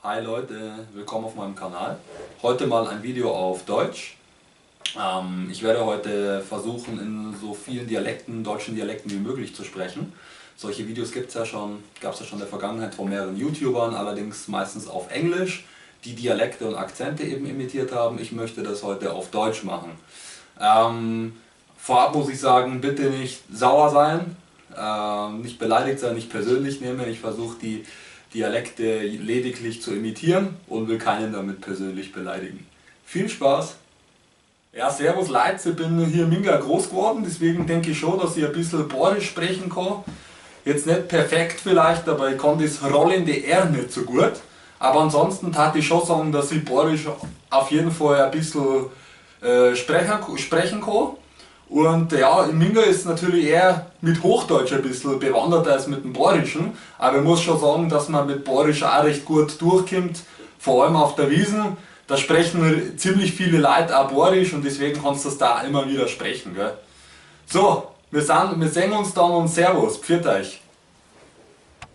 Hi Leute, willkommen auf meinem Kanal. Heute mal ein Video auf Deutsch. Ich werde heute versuchen, in so vielen deutschen Dialekten wie möglich zu sprechen. Solche Videos gab es ja schon in der Vergangenheit von mehreren YouTubern, allerdings meistens auf Englisch, die Dialekte und Akzente eben imitiert haben. Ich möchte das heute auf Deutsch machen. Vorab muss ich sagen, bitte nicht sauer sein, nicht beleidigt sein, nicht persönlich nehmen. Ich versuche die Dialekte lediglich zu imitieren und will keinen damit persönlich beleidigen. Viel Spaß! Ja, servus Leute, ich bin hier in Minga groß geworden, deswegen denke ich schon, dass ich ein bisschen Borisch sprechen kann. Jetzt nicht perfekt vielleicht, aber ich kann das rollende R nicht so gut. Aber ansonsten tat ich schon sagen, dass ich Borisch auf jeden Fall ein bisschen sprechen kann. Und ja, in Minga ist natürlich eher mit Hochdeutsch ein bisschen bewanderter als mit dem Borischen. Aber ich muss schon sagen, dass man mit Borisch auch recht gut durchkommt, vor allem auf der Wiesn. Da sprechen ziemlich viele Leute auch Borisch und deswegen kannst du das da immer wieder sprechen. Gell? So, wir sehen uns dann und Servus, pfiat euch.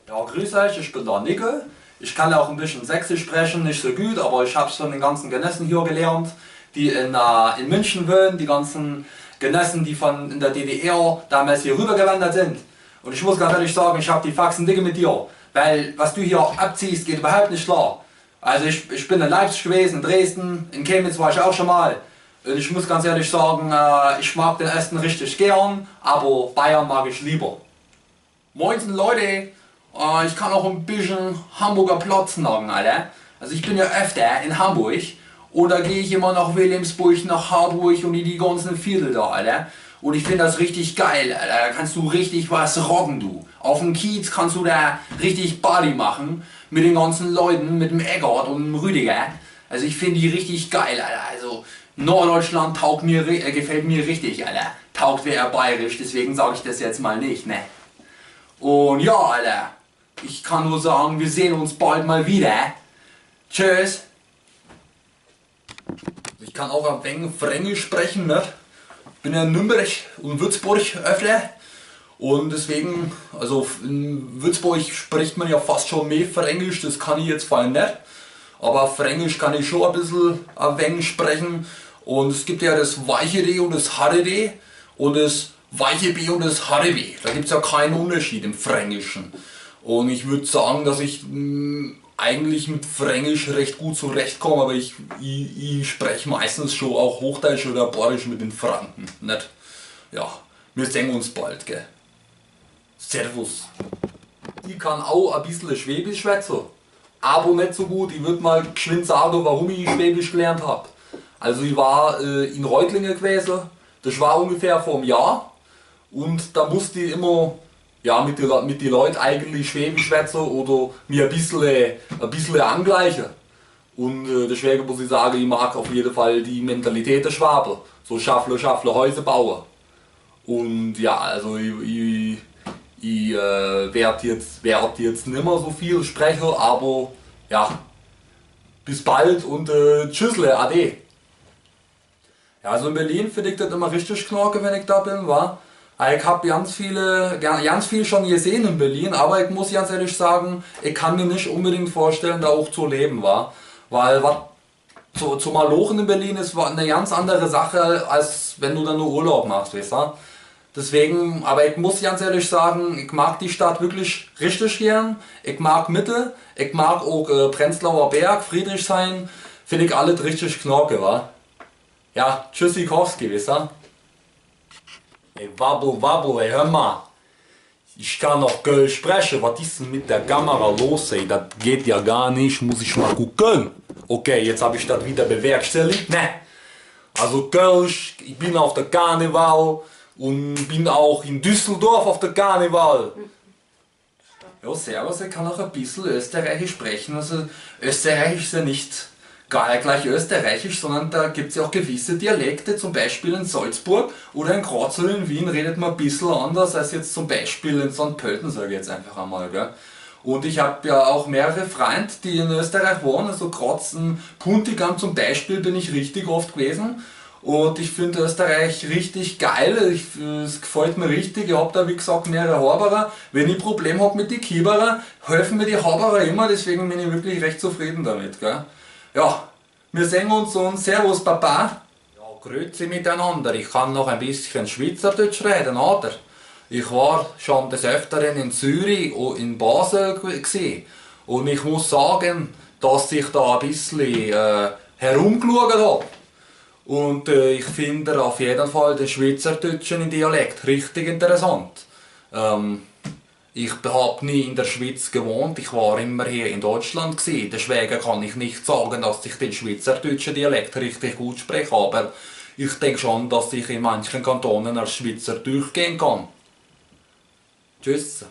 Ja, grüß euch, ich bin der Nickel. Ich kann auch ein bisschen Sächsisch sprechen, nicht so gut, aber ich habe es von den ganzen Genossen hier gelernt, die in München wohnen, die ganzen Genossen, die in der DDR damals hier rübergewandert sind. Und ich muss ganz ehrlich sagen, ich habe die Faxen dicke mit dir, weil was du hier abziehst, geht überhaupt nicht klar. Also ich bin in Leipzig gewesen, in Dresden, in Chemnitz war ich auch schon mal. Und ich muss ganz ehrlich sagen, ich mag den Osten richtig gern, aber Bayern mag ich lieber. Moinsen Leute, ich kann auch ein bisschen Hamburger Platz sagen, Alter. Also ich bin ja öfter in Hamburg. Oder gehe ich immer nach Wilhelmsburg, nach Harburg und in die ganzen Viertel da, Alter. Und ich finde das richtig geil, Alter. Da kannst du richtig was rocken, du. Auf dem Kiez kannst du da richtig Party machen. Mit den ganzen Leuten, mit dem Eggert und dem Rüdiger. Also ich finde die richtig geil, Alter. Also Norddeutschland gefällt mir richtig, Alter. Taugt wäre bayerisch, deswegen sage ich das jetzt mal nicht, ne. Und ja, Alter. Ich kann nur sagen, wir sehen uns bald mal wieder. Tschüss. Ich kann auch ein wenig Fränkisch sprechen, ne? Ich bin ja in Nürnberg und Würzburg öfter und deswegen, also in Würzburg spricht man ja fast schon mehr Fränkisch, das kann ich jetzt vor allem nicht, aber Fränkisch kann ich schon ein wenig sprechen und es gibt ja das weiche D und das harte D und das weiche B und das harte B, da gibt es ja keinen Unterschied im Fränkischen und ich würde sagen, dass ich eigentlich mit Fränkisch recht gut zurechtkomme, aber ich spreche meistens schon auch Hochdeutsch oder Borisch mit den Franken, nicht? Ja, wir sehen uns bald, gell? Servus! Ich kann auch ein bisschen Schwäbisch schwätzen, aber nicht so gut. Ich würde mal geschwind sagen, warum ich Schwäbisch gelernt habe. Also ich war in Reutlingen gewesen, das war ungefähr vor einem Jahr und da musste ich immer ja, mit den Leuten eigentlich Schwäbisch schwätzen oder mir ein bisschen angleichen. Und deswegen muss ich sagen, ich mag auf jeden Fall die Mentalität der Schwaben. So Schaffle, Häuser bauen. Und ja, also ich werde jetzt nicht mehr so viel sprechen, aber ja, bis bald und tschüssle, ade. Ja, also in Berlin finde ich das immer richtig knorke, wenn ich da bin, wa? Ich habe ganz viel schon gesehen in Berlin, aber ich muss ganz ehrlich sagen, ich kann mir nicht unbedingt vorstellen, da auch zu leben, wa? Weil zu Malochen in Berlin ist eine ganz andere Sache, als wenn du dann nur Urlaub machst, weißt du? Deswegen, aber ich muss ganz ehrlich sagen, ich mag die Stadt wirklich richtig gern. Ich mag Mitte, ich mag auch Prenzlauer Berg, Friedrichshain, finde ich alles richtig knorke, wa? Ja, Tschüssikowski, weißt du? Ey, Wabbel, ey, hör mal. Ich kann noch Kölsch sprechen. Was ist denn mit der Kamera los, ey? Das geht ja gar nicht. Muss ich mal gucken. Okay, jetzt habe ich das wieder bewerkstelligt. Ne? Also Kölsch, ich bin auf der Karneval und bin auch in Düsseldorf auf der Karneval. Ja, servus, ich kann auch ein bisschen Österreichisch sprechen. Also Österreichisch ist ja nicht gar gleich Österreichisch, sondern da gibt es ja auch gewisse Dialekte, zum Beispiel in Salzburg oder in Graz oder in Wien redet man ein bisschen anders als jetzt zum Beispiel in St. Pölten, sage ich jetzt einfach einmal. Gell? Und ich habe ja auch mehrere Freunde, die in Österreich wohnen, also Graz, in Puntigam zum Beispiel bin ich richtig oft gewesen Und ich finde Österreich richtig geil, es gefällt mir richtig. Ich habe da wie gesagt mehrere Haberer. Wenn ich Probleme habe mit den Kieberer, helfen mir die Haberer immer, deswegen bin ich wirklich recht zufrieden damit. Gell? Ja, wir sehen uns und Servus Papa. Ja, grüezi miteinander. Ich kann noch ein bisschen Schweizerdeutsch reden, oder? Ich war schon des Öfteren in Zürich und in Basel gewesen. Und ich muss sagen, dass ich da ein bisschen herumgeschaut habe. Und ich finde auf jeden Fall den schweizerdeutschen Dialekt richtig interessant. Ich habe nie in der Schweiz gewohnt, ich war immer hier in Deutschland gewesen. Deswegen kann ich nicht sagen, dass ich den schweizerdeutschen Dialekt richtig gut spreche, aber ich denke schon, dass ich in manchen Kantonen als Schweizer durchgehen kann. Tschüss.